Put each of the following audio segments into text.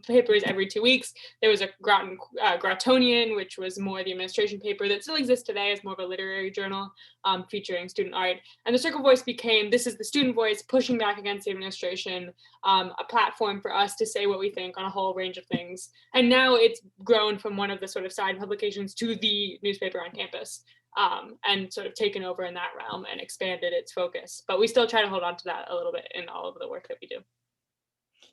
papers every 2 weeks. There was a Groton Grotonian, which was more the administration paper that still exists today as more of a literary journal featuring student art. And the Circle Voice became, this is the student voice pushing back against the administration, a platform for us to say what we think on a whole range of things. And now it's grown from one of the sort of side publications to the newspaper on campus. And sort of taken over in that realm and expanded its focus. But we still try to hold on to that a little bit in all of the work that we do.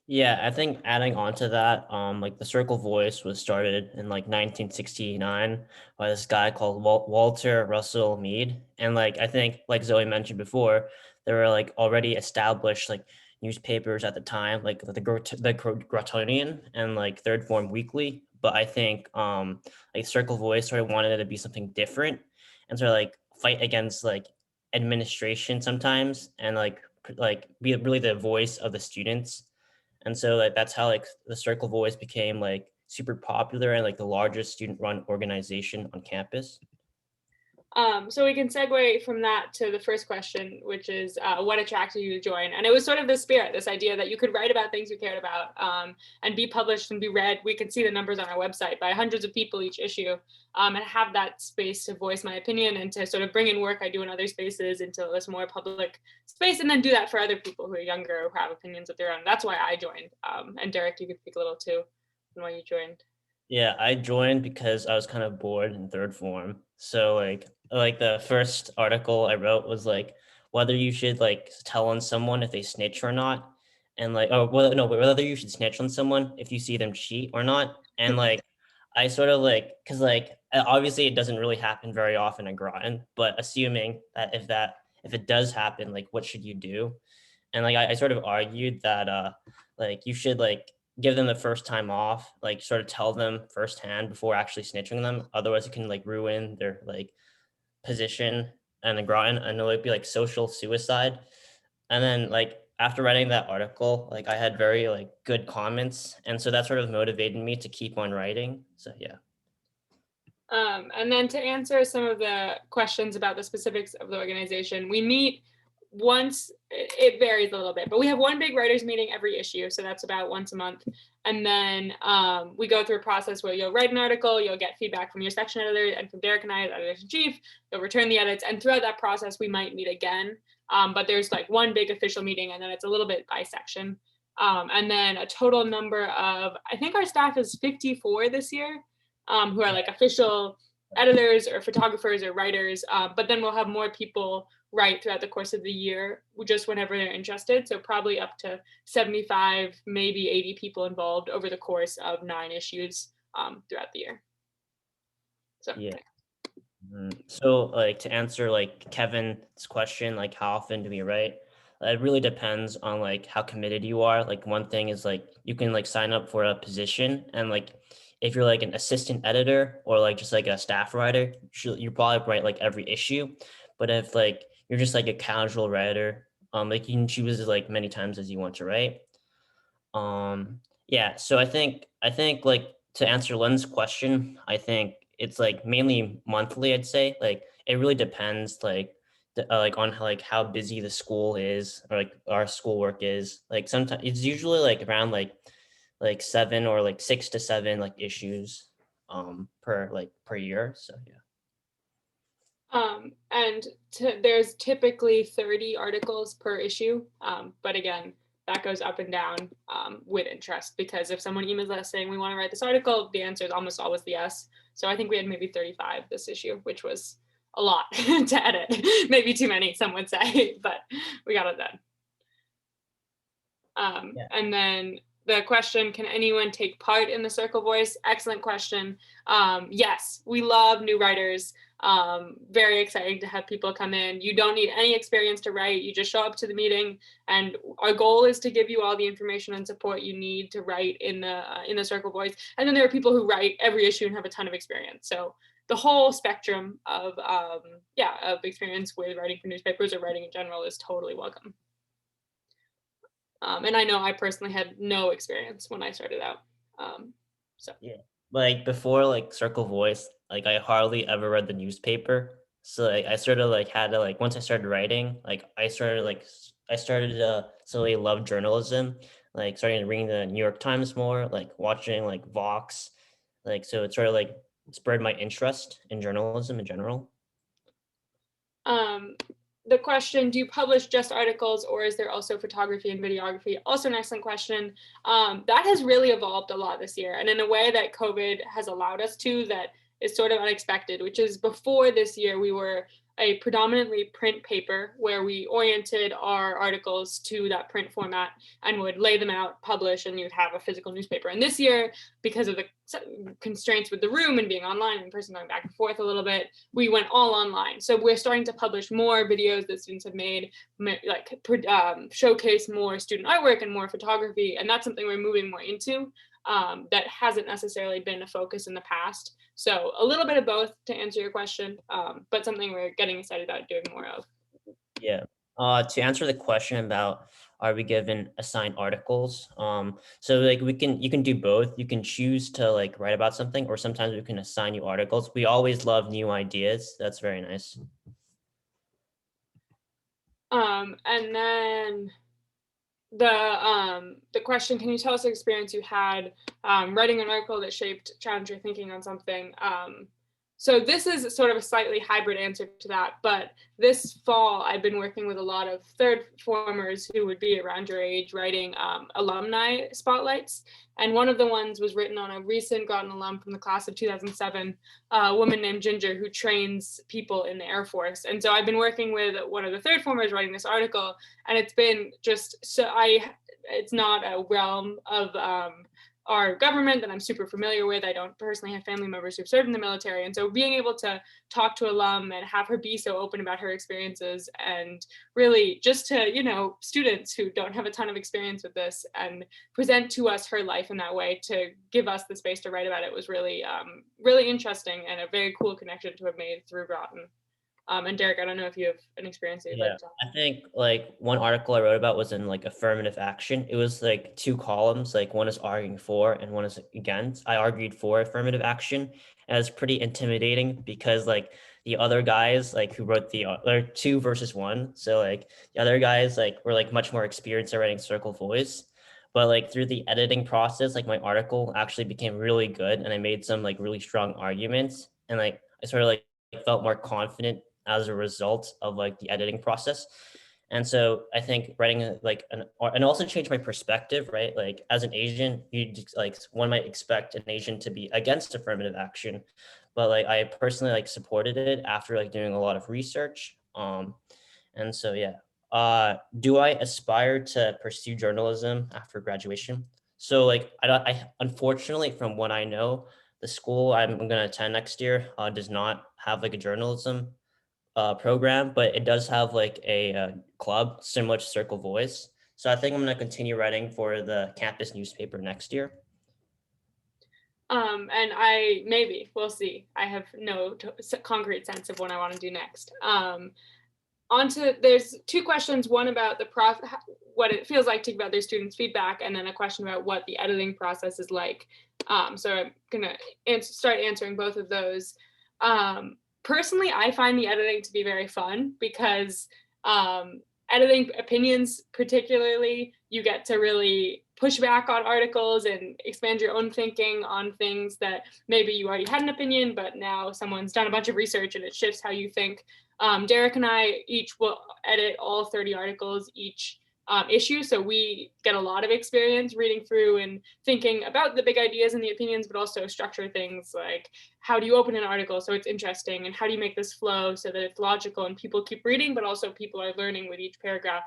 Yeah, I think adding on to that, like the Circle Voice was started in like 1969 by this guy called Walter Russell Mead. And like I think, like Zoe mentioned before, there were like already established like newspapers at the time, like the Grotonian and like Third Form Weekly. But I think like Circle Voice sort of wanted it to be something different and sort of like fight against like administration sometimes and like be really the voice of the students. And so like that's how like the Circle Voice became like super popular and like the largest student run organization on campus. So we can segue from that to the first question, which is what attracted you to join? And it was sort of the spirit, this idea that you could write about things you cared about and be published and be read. We can see the numbers on our website by hundreds of people each issue, and have that space to voice my opinion and to sort of bring in work I do in other spaces into this more public space, and then do that for other people who are younger or who have opinions of their own. That's why I joined. And Derek, you could speak a little too on why you joined. Yeah, I joined because I was kind of bored in third form. So like the first article I wrote was like whether you should like tell on someone if they snitch or not. And like oh well no, but whether you should snitch on someone if you see them cheat or not. And like I sort of like because like obviously it doesn't really happen very often in Groton, but assuming that if it does happen, like what should you do? And like I sort of argued that like you should like give them the first time off, like sort of tell them firsthand before actually snitching them. Otherwise it can like ruin their like position and the Groton and it would be like social suicide. And then like after writing that article, like I had very like good comments. And so that sort of motivated me to keep on writing. So yeah. And then to answer some of the questions about the specifics of the organization, we meet once, it varies a little bit, but we have one big writers meeting every issue. So that's about once a month. And then we go through a process where you'll write an article, you'll get feedback from your section editor and from Derek and I as editor-in-chief, you'll return the edits. And throughout that process, we might meet again. But there's like one big official meeting and then it's a little bit by section. And then a total number of, I think our staff is 54 this year. Who are like official editors or photographers or writers, but then we'll have more people write throughout the course of the year, just whenever they're interested. So probably up to 75, maybe 80 people involved over the course of 9 issues throughout the year. So Yeah. So like to answer like Kevin's question, like how often do we write? It really depends on like how committed you are. Like one thing is like you can like sign up for a position and like if you're like an assistant editor or like just like a staff writer, you probably write like every issue. But if like you're just like a casual writer, like you can choose like many times as you want to write. Yeah, so I think like to answer Lynn's question, I think it's like mainly monthly, I'd say. Like it really depends like on like how busy the school is or like our schoolwork is. Like sometimes it's usually like around like 7 or like 6 to 7 like issues per year. So yeah. and there's typically 30 articles per issue, but again, that goes up and down with interest, because if someone emails us saying we want to write this article, the answer is almost always the yes. So I think we had maybe 35 this issue, which was a lot to edit. Maybe too many, some would say, but we got it done. Yeah. And then the question, can anyone take part in the Circle Voice? Excellent question. Yes, we love new writers. Very exciting to have people come in. You don't need any experience to write. You just show up to the meeting, and our goal is to give you all the information and support you need to write in the Circle Voice. And then there are people who write every issue and have a ton of experience. So the whole spectrum of experience with writing for newspapers or writing in general is totally welcome. And I know I personally had no experience when I started out. So Yeah. Like before like Circle Voice, like I hardly ever read the newspaper. So like I sort of like had to like once I started writing, like I started to slowly love journalism. like starting to reading the New York Times more, like watching like Vox, like so it sort of like spurred my interest in journalism in general. Um, the question, do you publish just articles or is there also photography and videography? Also an excellent question. That has really evolved a lot this year and in a way that COVID has allowed us to that is sort of unexpected, which is before this year, we were a predominantly print paper where we oriented our articles to that print format and would lay them out, publish, and you'd have a physical newspaper. And this year, because of the constraints with the room and being online and in person going back and forth a little bit, we went all online. So we're starting to publish more videos that students have made, like showcase more student artwork and more photography. And that's something we're moving more into that hasn't necessarily been a focus in the past. So a little bit of both to answer your question, but something we're getting excited about doing more of. Yeah. To answer the question about are we given assigned articles? So like you can do both. You can choose to like write about something, or sometimes we can assign you articles. We always love new ideas. That's very nice. And then the question, can you tell us the experience you had writing an article that shaped challenge your thinking on something? So this is sort of a slightly hybrid answer to that, but this fall I've been working with a lot of third formers who would be around your age writing alumni spotlights. And one of the ones was written on a recent Groton alum from the class of 2007, a woman named Ginger who trains people in the Air Force. And so I've been working with one of the third formers writing this article, and it's been just it's not a realm of our government that I'm super familiar with. I don't personally have family members who've served in the military. And so being able to talk to alum and have her be so open about her experiences and really just to, students who don't have a ton of experience with this and present to us her life in that way to give us the space to write about it was really, really interesting and a very cool connection to have made through Groton. And Derek, I don't know if you have an experience that you'd like Yeah, to talk. I think like one article I wrote about was in like affirmative action. It was like two columns, like one is arguing for and one is against. I argued for affirmative action, and it's pretty intimidating because like the other guys like who wrote there two versus one. So like the other guys like were like much more experienced at writing circle voice. But like through the editing process, like my article actually became really good and I made some like really strong arguments and like I sort of like felt more confident as a result of like the editing process. And so I think writing and also changed my perspective, right? Like as an Asian, like one might expect an Asian to be against affirmative action, but like I personally like supported it after like doing a lot of research. And so yeah. Do I aspire to pursue journalism after graduation? So like I unfortunately from what I know, the school I'm going to attend next year does not have like a journalism program, but it does have like a club similar to Circle Voice. So I think I'm going to continue writing for the campus newspaper next year. And we'll see. I have no concrete sense of what I want to do next. There's two questions, one about what it feels like to give other students feedback, and then a question about what the editing process is like. So I'm gonna start answering both of those. Personally, I find the editing to be very fun because editing opinions, particularly, you get to really push back on articles and expand your own thinking on things that maybe you already had an opinion, but now someone's done a bunch of research and it shifts how you think. Derek and I each will edit all 30 articles each issue. So we get a lot of experience reading through and thinking about the big ideas and the opinions, but also structure things like how do you open an article so it's interesting and how do you make this flow so that it's logical and people keep reading, but also people are learning with each paragraph.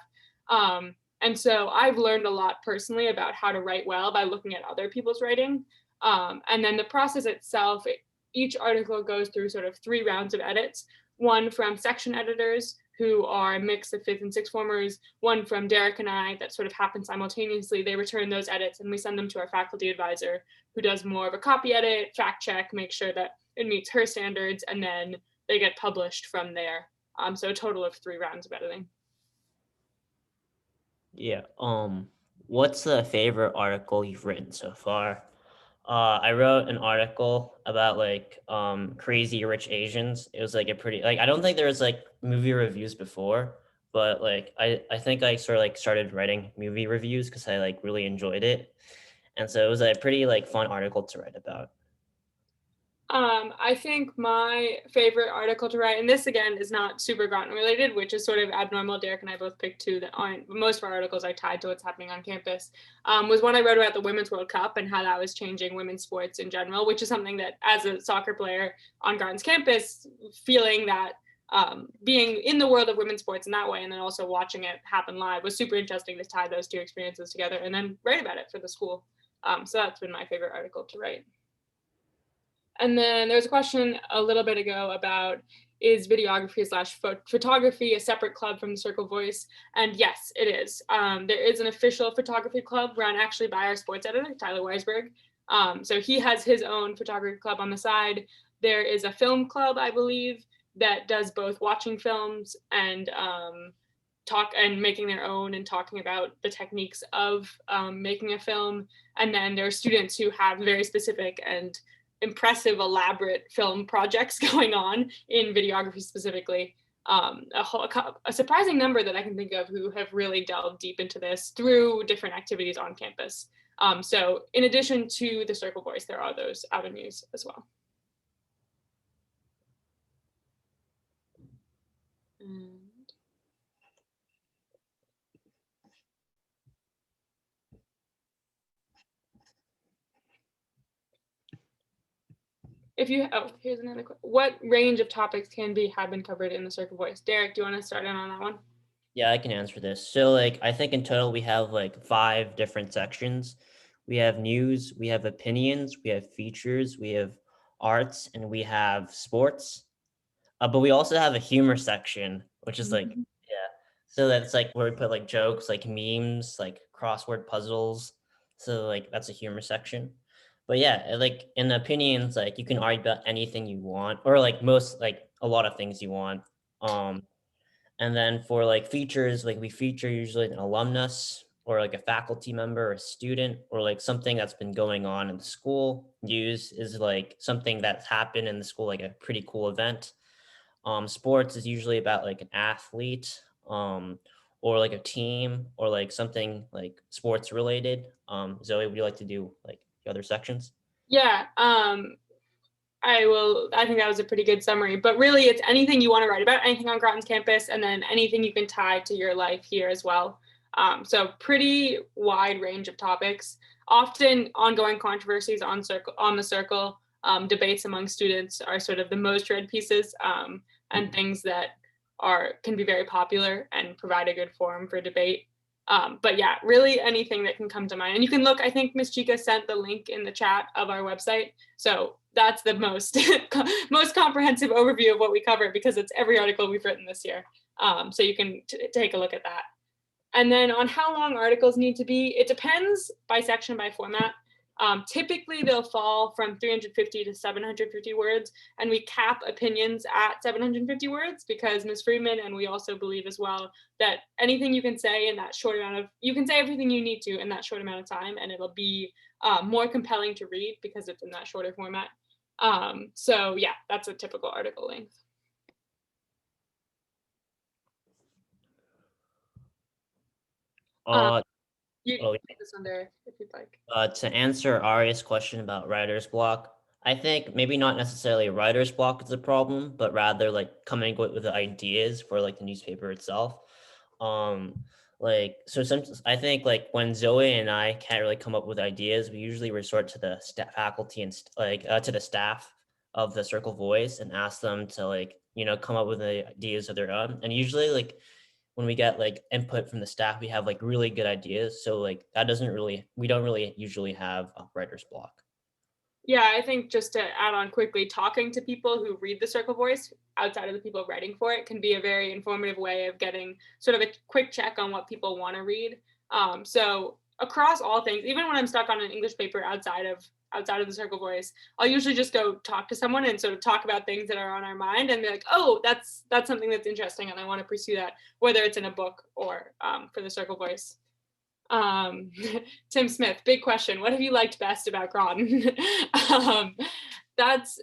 And so I've learned a lot personally about how to write well by looking at other people's writing. And then the process itself, each article goes through sort of 3 rounds of edits, one from section editors who are a mix of fifth and sixth formers, one from Derek and I that sort of happens simultaneously. They return those edits and we send them to our faculty advisor who does more of a copy edit, fact check, make sure that it meets her standards, and then they get published from there. So a total of 3 rounds of editing. Yeah. What's the favorite article you've written so far? I wrote an article about like crazy rich Asians. It was like a pretty like I don't think there was like movie reviews before, but like I think I sort of like started writing movie reviews because I like really enjoyed it, and so it was a pretty like fun article to write about. I think my favorite article to write, and this again is not super Groton related, which is sort of abnormal. Derek and I both picked two that aren't, most of our articles are tied to what's happening on campus, was one I wrote about the Women's World Cup and how that was changing women's sports in general, which is something that as a soccer player on Groton's campus, feeling that being in the world of women's sports in that way, and then also watching it happen live was super interesting to tie those two experiences together and then write about it for the school. So that's been my favorite article to write. And then there was a question a little bit ago about, is videography slash photography a separate club from the Circle Voice? And yes, it is. There is an official photography club run actually by our sports editor, Tyler Weisberg. So he has his own photography club on the side. There is a film club, I believe, that does both watching films and talk and making their own and talking about the techniques of making a film. And then there are students who have very specific and impressive, elaborate film projects going on in videography specifically. A surprising number that I can think of who have really delved deep into this through different activities on campus. So in addition to the Circle Voice, there are those avenues as well. If you, oh, here's another question. What range of topics have been covered in the Circle Voice? Derek, do you want to start in on that one? Yeah, I can answer this. So like I think in total we have like 5 different sections. We have news, we have opinions, we have features, we have arts, and we have sports. But we also have a humor section, which is like, yeah. So that's like where we put like jokes, like memes, like crossword puzzles. So like that's a humor section. But yeah, like in the opinions, like you can argue about anything you want, or like most, like a lot of things you want. Um, and then for like features, like we feature usually an alumnus or like a faculty member or a student or like something that's been going on in the school. News is like something that's happened in the school, like a pretty cool event. Sports is usually about like an athlete, or like a team or like something like sports related. Zoe, would you like to do like the other sections? Yeah, I think that was a pretty good summary, but really it's anything you want to write about, anything on Groton's campus, and then anything you can tie to your life here as well. So pretty wide range of topics, often ongoing controversies on the circle. Debates among students are sort of the most read pieces, and things that can be very popular and provide a good forum for debate. But yeah, really anything that can come to mind. And you can look, I think Ms. Chica sent the link in the chat of our website. So that's the most most comprehensive overview of what we cover because it's every article we've written this year. So you can take a look at that. And then on how long articles need to be, it depends by section, by format. Typically, they'll fall from 350 to 750 words, and we cap opinions at 750 words because Ms. Friedman and we also believe as well that anything you can say in that short amount of, you can say everything you need to in that short amount of time, and it'll be more compelling to read because it's in that shorter format. So yeah, that's a typical article length. Uh, You oh, can take this under if you'd like. To answer Aria's question about writer's block, I think maybe not necessarily writer's block is a problem, but rather like coming with the ideas for like the newspaper itself. Like so some I think like when Zoe and I can't really come up with ideas, we usually resort to the staff faculty and to the staff of the Circle Voice and ask them to like, come up with the ideas of their own. And usually like when we get like input from the staff, we have like really good ideas. So like we don't really usually have a writer's block. Yeah, I think just to add on quickly, talking to people who read the Circle Voice outside of the people writing for it can be a very informative way of getting sort of a quick check on what people want to read. So across all things, even when I'm stuck on an English paper outside of the Circle Voice, I'll usually just go talk to someone and sort of talk about things that are on our mind and be like, oh, that's something that's interesting and I want to pursue that, whether it's in a book or for the Circle Voice. Tim Smith, big question. What have you liked best about Groton? That's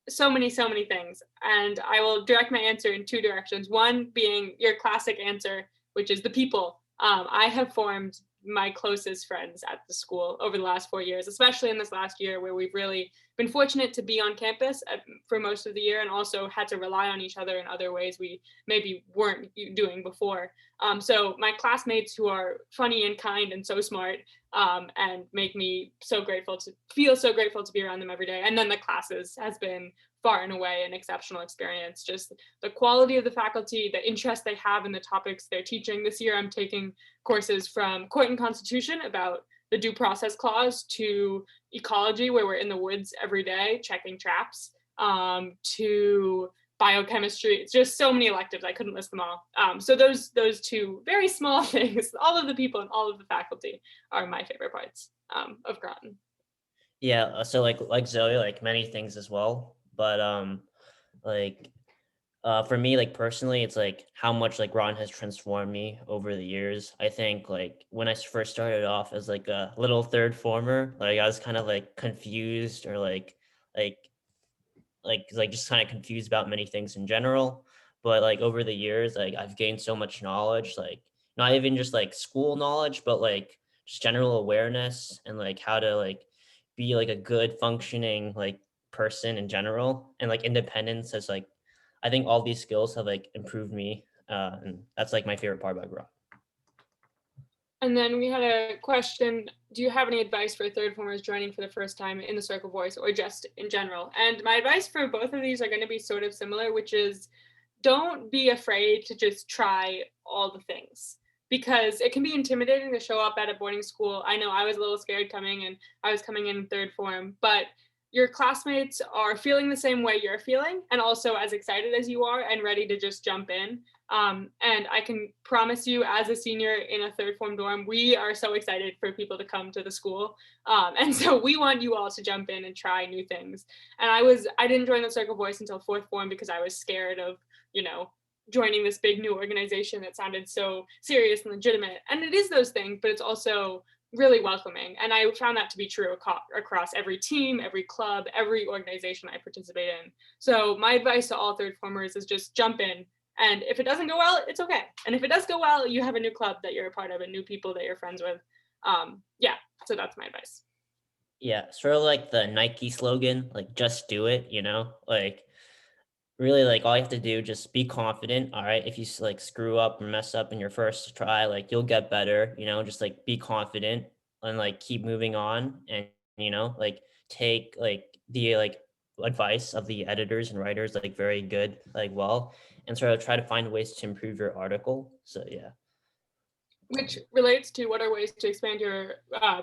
so many things. And I will direct my answer in two directions. One being your classic answer, which is the people. I have formed my closest friends at the school over the last 4 years, especially in this last year where we've really been fortunate to be on campus for most of the year and also had to rely on each other in other ways we maybe weren't doing before. So my classmates who are funny and kind and so smart, and make me so grateful to feel so grateful to be around them every day. And then the classes has been far and away an exceptional experience. Just the quality of the faculty, the interest they have in the topics they're teaching. This year, I'm taking courses from Court and Constitution about the due process clause to ecology, where we're in the woods every day checking traps, to biochemistry. It's just so many electives. I couldn't list them all. So those two very small things, all of the people and all of the faculty are my favorite parts of Groton. Yeah, so like Zoe, like many things as well. But like for me, like personally, it's like how much like Ron has transformed me over the years. I think like when I first started off as like a little third former, like I was kind of like confused or like like just kind of confused about many things in general. But like over the years, like I've gained so much knowledge, like not even just like school knowledge, but like just general awareness and like how to like be like a good functioning like person in general, and like independence as like I think all these skills have like improved me. And that's like my favorite part about growth. And then we had a question, do you have any advice for third formers joining for the first time in the Circle Voice or just in general? And my advice for both of these are going to be sort of similar, which is don't be afraid to just try all the things, because it can be intimidating to show up at a boarding school. I know I was a little scared coming, and I was coming in third form, but your classmates are feeling the same way you're feeling and also as excited as you are and ready to just jump in. And I can promise you, as a senior in a third form dorm, we are so excited for people to come to the school. And so we want you all to jump in and try new things. And I didn't join the Circle Voice until fourth form because I was scared of, joining this big new organization that sounded so serious and legitimate. And it is those things, but it's also really welcoming. And I found that to be true across every team, every club, every organization I participate in. So my advice to all third formers is just jump in. And if it doesn't go well, it's okay. And if it does go well, you have a new club that you're a part of and new people that you're friends with. Yeah, so that's my advice. Yeah, sort of like the Nike slogan, like just do it, like really like all you have to do, just be confident. All right, if you like screw up or mess up in your first try, like you'll get better, just like be confident and like keep moving on, and like take like the like advice of the editors and writers like very good, like well, and sort of try to find ways to improve your article. So yeah. Which relates to what are ways to expand your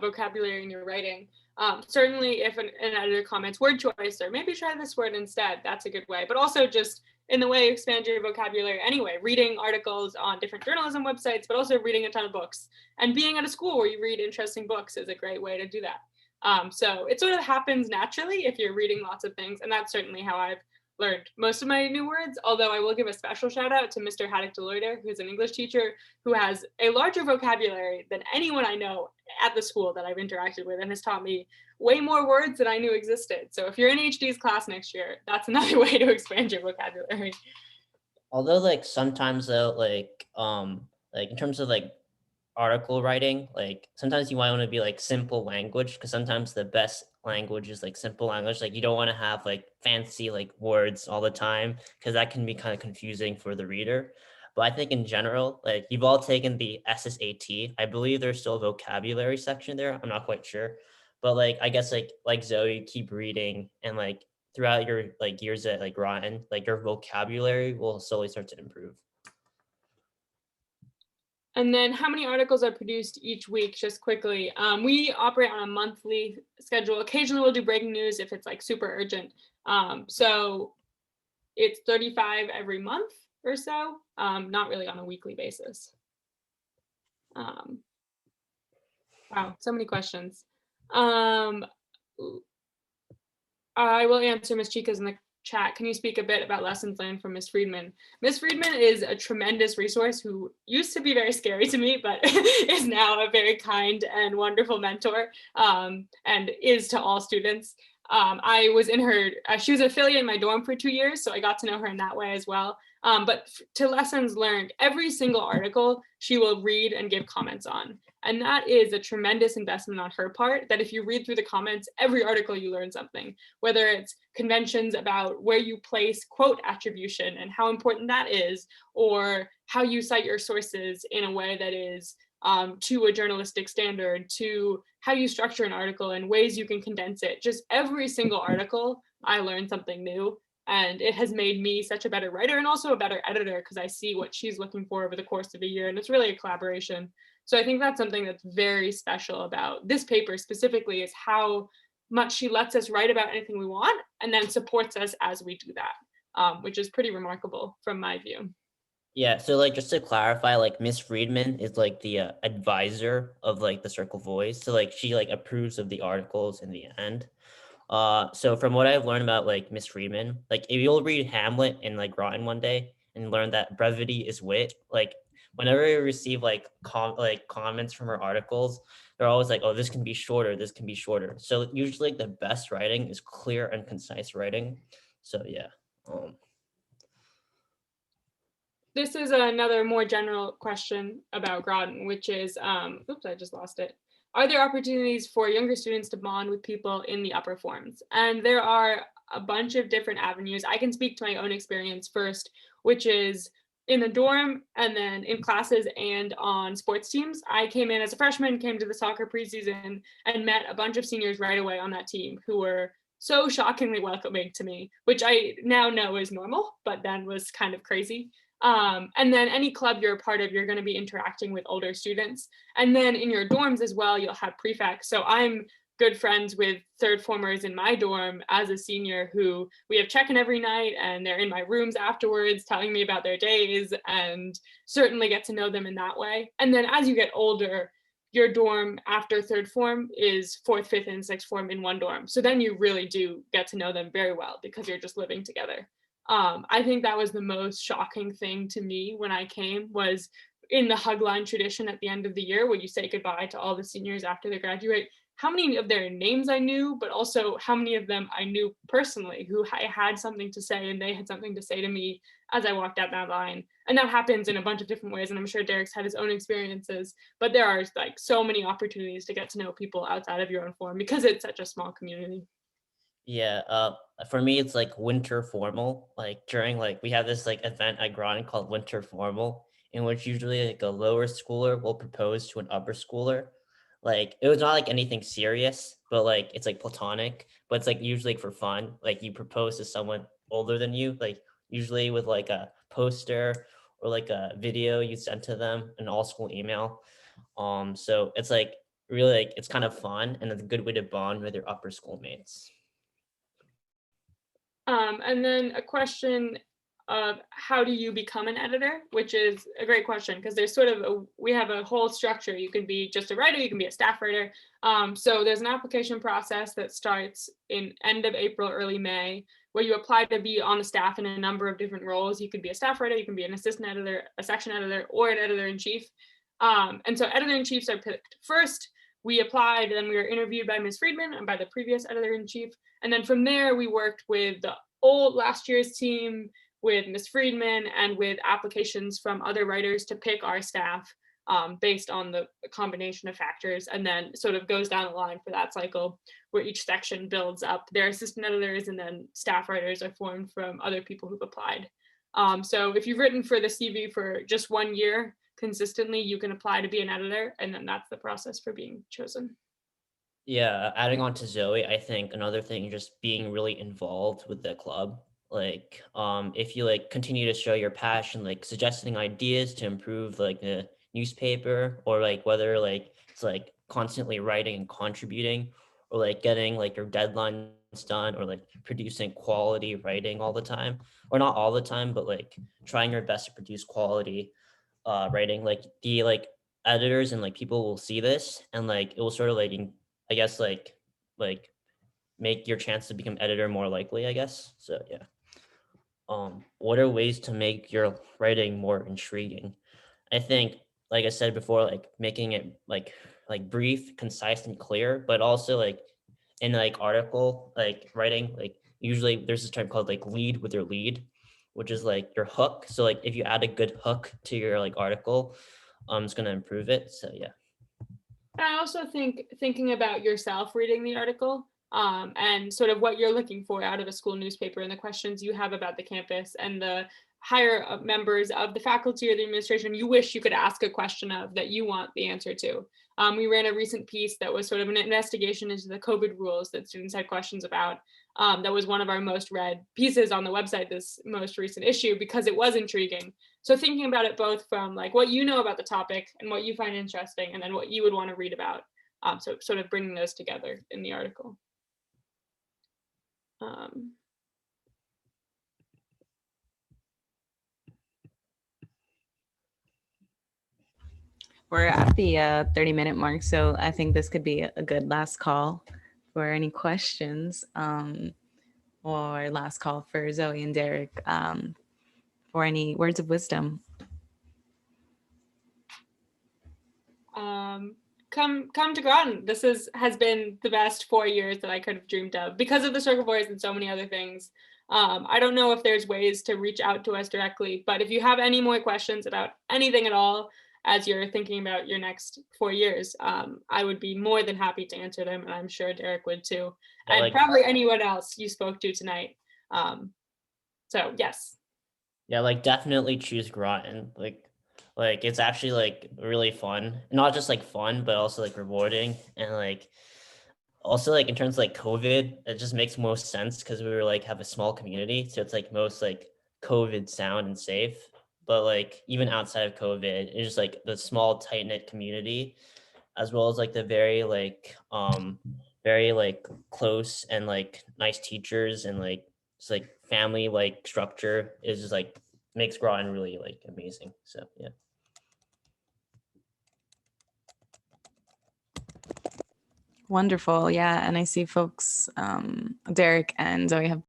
vocabulary in your writing. Certainly, if an editor comments word choice or maybe try this word instead, that's a good way. But also just in the way expand your vocabulary anyway, reading articles on different journalism websites, but also reading a ton of books. And being at a school where you read interesting books is a great way to do that. So it sort of happens naturally if you're reading lots of things. And that's certainly how I've learned most of my new words, although I will give a special shout out to Mr. Haddock Deloitter, who's an English teacher who has a larger vocabulary than anyone I know at the school that I've interacted with and has taught me way more words than I knew existed. So if you're in HD's class next year, that's another way to expand your vocabulary. Although like sometimes though, like in terms of like article writing, like sometimes you might want to be like simple language, because sometimes the best language is like simple language. Like you don't want to have like fancy like words all the time, because that can be kind of confusing for the reader. But I think in general, like you've all taken the SSAT. I believe there's still a vocabulary section there. I'm not quite sure. But like I guess like Zoe, keep reading, and like throughout your like years at like Groton, like your vocabulary will slowly start to improve. And then how many articles are produced each week, just quickly? We operate on a monthly schedule. Occasionally we'll do breaking news if it's like super urgent. So it's 35 every month or so, not really on a weekly basis. Wow, so many questions. I will answer Ms. Chica's in the chat. Can you speak a bit about lessons learned from Ms. Friedman? Ms. Friedman is a tremendous resource who used to be very scary to me, but is now a very kind and wonderful mentor, and is to all students. I was in her, she was an affiliate in my dorm for 2 years, so I got to know her in that way as well. But to lessons learned, every single article she will read and give comments on. And that is a tremendous investment on her part, that if you read through the comments, every article you learn something, whether it's conventions about where you place quote attribution and how important that is, or how you cite your sources in a way that is to a journalistic standard, to how you structure an article and ways you can condense it. Just every single article, I learned something new. And it has made me such a better writer and also a better editor because I see what she's looking for over the course of a year. And it's really a collaboration. So I think that's something that's very special about this paper specifically, is how much she lets us write about anything we want and then supports us as we do that, which is pretty remarkable from my view. Yeah, so like just to clarify, like Miss Friedman is like the advisor of like the Circle Voice. So like she like approves of the articles in the end. So from what I've learned about like Miss Friedman, like if you'll read Hamlet and like Groton one day and learn that brevity is wit, like whenever you receive like comments from her articles, they're always like, oh, this can be shorter, this can be shorter. So usually like, the best writing is clear and concise writing. So yeah. Um, This is another more general question about Groton, which is, oops, I just lost it. Are there opportunities for younger students to bond with people in the upper forms? And there are a bunch of different avenues. I can speak to my own experience first, which is in the dorm and then in classes and on sports teams. I came in as a freshman, came to the soccer preseason, and met a bunch of seniors right away on that team who were so shockingly welcoming to me, which I now know is normal, but then was kind of crazy. And then any club you're a part of, you're going to be interacting with older students. And then in your dorms as well, you'll have prefects. So I'm good friends with third formers in my dorm as a senior who we have check-in every night, and they're in my rooms afterwards telling me about their days, and certainly get to know them in that way. And then as you get older, your dorm after third form is fourth, fifth, and sixth form in one dorm. So then you really do get to know them very well because you're just living together. I think that was the most shocking thing to me when I came, was in the hug line tradition at the end of the year where you say goodbye to all the seniors after they graduate, how many of their names I knew, but also how many of them I knew personally, who I had something to say and they had something to say to me as I walked out that line. And that happens in a bunch of different ways. And I'm sure Derek's had his own experiences, but there are like so many opportunities to get to know people outside of your own form because it's such a small community. Yeah, for me, it's like winter formal. Like during like we have this like event at Groton called Winter Formal, in which usually like a lower schooler will propose to an upper schooler. Like it was not like anything serious, but like it's like platonic, but it's like usually for fun. Like you propose to someone older than you, like usually with like a poster or like a video you send to them, an all school email. So it's like really like it's kind of fun and it's a good way to bond with your upper school mates. And then a question of how do you become an editor, which is a great question because there's sort of we have a whole structure. You can be just a writer, you can be a staff writer. So there's an application process that starts in end of April, early May, where you apply to be on the staff in a number of different roles. You could be a staff writer, you can be an assistant editor, a section editor, or an editor-in-chief. And so editor-in-chiefs are picked first. We applied, then we were interviewed by Ms. Friedman and by the previous editor-in-chief. And then from there, we worked with the old last year's team, with Ms. Friedman, and with applications from other writers to pick our staff based on the combination of factors, and then sort of goes down the line for that cycle where each section builds up their assistant editors, and then staff writers are formed from other people who've applied. So if you've written for the CV for just 1 year consistently, you can apply to be an editor, and then that's the process for being chosen. Yeah, adding on to Zoe, I think another thing just being really involved with the club. Like, if you like continue to show your passion, like suggesting ideas to improve like the newspaper, or like whether like it's like constantly writing and contributing, or like getting like your deadlines done, or like producing quality writing all the time, or not all the time, but like trying your best to produce quality writing, like the like editors and like people will see this and like it will sort of like I guess like make your chance to become editor more likely, I guess. So yeah. What are ways to make your writing more intriguing? I think, like I said before, like making it like brief, concise, and clear, but also like in like article like writing, like usually there's this term called like lead with your lead, which is like your hook. So like if you add a good hook to your like article, it's gonna improve it. So yeah. I also think thinking about yourself reading the article, and sort of what you're looking for out of a school newspaper and the questions you have about the campus and the higher members of the faculty or the administration you wish you could ask a question of that you want the answer to. We ran a recent piece that was sort of an investigation into the COVID rules that students had questions about. That was one of our most read pieces on the website this most recent issue because it was intriguing. So thinking about it both from like what you know about the topic and what you find interesting, and then what you would want to read about. So sort of bringing those together in the article. We're at the 30-minute mark, so I think this could be a good last call for any questions, or last call for Zoe and Derek, for any words of wisdom. Come to Groton. This has been the best 4 years that I could have dreamed of because of the Circle Boys and so many other things. I don't know if there's ways to reach out to us directly, but if you have any more questions about anything at all as you're thinking about your next 4 years, I would be more than happy to answer them, and I'm sure Derek would too, Yeah, and like, probably anyone else you spoke to tonight. So yes. yeah, like definitely choose Groton. Like it's actually like really fun. Not just like fun, but also like rewarding. And like also like in terms of like COVID, it just makes most sense because we were like have a small community. So it's like most like COVID sound and safe. But like even outside of COVID, it's just like the small tight knit community, as well as like the very like close and like nice teachers and like it's like family like structure is just like makes Groton really like amazing. So yeah. Wonderful. Yeah. And I see folks, Derek and Zoe have